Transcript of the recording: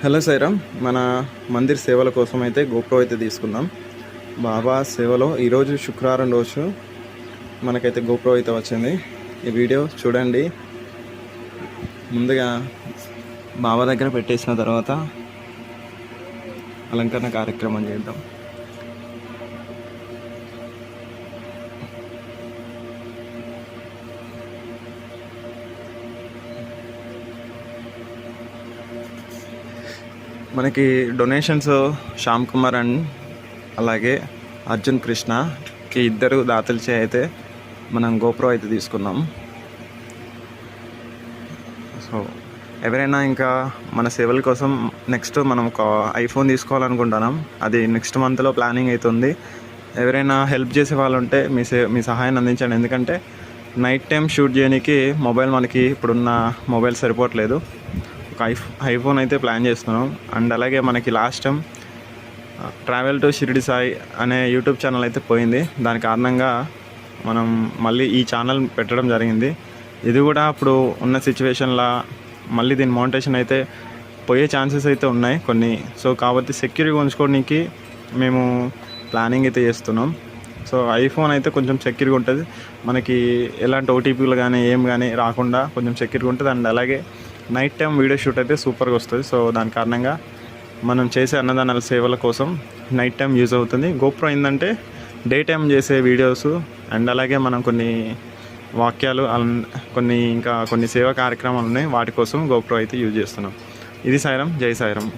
Hello Sairam, మన మందిర్ సేవల కోసం అయితే గోప్రో అయితే తీసుకుందాం. బాబా సేవలో ఈరోజు శుక్రవారం రోజు మనకైతే గోప్రో అయితే వచ్చింది. ఈ వీడియో చూడండి. ముందుగా బాబా దగ్గర పెట్టేసిన తర్వాత అలంకరణ కార్యక్రమం చేద్దాం. మనకి డొనేషన్స్ శ్యామ్ కుమార్ అండ్ అలాగే అర్జున్ కృష్ణకి ఇద్దరు దాతలచే అయితే మనం గోప్రో అయితే తీసుకున్నాం. సో ఎవరైనా ఇంకా మన సేవల కోసం నెక్స్ట్ మనం ఒక ఐఫోన్ తీసుకోవాలనుకుంటున్నాం. అది నెక్స్ట్ మంత్లో ప్లానింగ్ అవుతుంది. ఎవరైనా హెల్ప్ చేసే వాళ్ళు ఉంటే మీ సహాయాన్ని అందించండి. ఎందుకంటే నైట్ టైం షూట్ చేయడానికి మొబైల్ మనకి ఇప్పుడున్న మొబైల్ సరిపోవట్లేదు. ఒక ఐఫోన్ అయితే ప్లాన్ చేస్తున్నాం. అండ్ అలాగే మనకి last time travel to Shirdi Sai అనే యూట్యూబ్ ఛానల్ అయితే పోయింది. దాని కారణంగా మనం మళ్ళీ ఈ ఛానల్ పెట్టడం జరిగింది. ఇది కూడా ఇప్పుడు ఉన్న సిచ్యువేషన్లో మళ్ళీ దీని మౌంటేషన్ అయితే పోయే ఛాన్సెస్ అయితే ఉన్నాయి కొన్ని. సో కాబట్టి సెక్యూరిటీ ఉంచుకోవడానికి మేము ప్లానింగ్ అయితే చేస్తున్నాం. సో ఐఫోన్ అయితే కొంచెం సెక్యూర్గా ఉంటుంది, మనకి ఎలాంటి ఓటీపీలు కానీ ఏం కానీ రాకుండా కొంచెం సెక్యూర్గా ఉంటుంది. అండ్ అలాగే నైట్ టైం వీడియో షూట్ అయితే సూపర్గా వస్తుంది. సో దాని కారణంగా మనం చేసే అన్నదానాల సేవల కోసం నైట్ టైం యూజ్ అవుతుంది. గోప్రో ఏంటంటే డే టైం చేసే వీడియోస్ అండ్ అలాగే మనం కొన్ని వాక్యాలు ఇంకా కొన్ని సేవా కార్యక్రమాలు ఉన్నాయి, వాటి కోసం గోప్రో అయితే యూజ్ చేస్తున్నాం. ఇది సాయిరామ్, జై సాయిరామ్.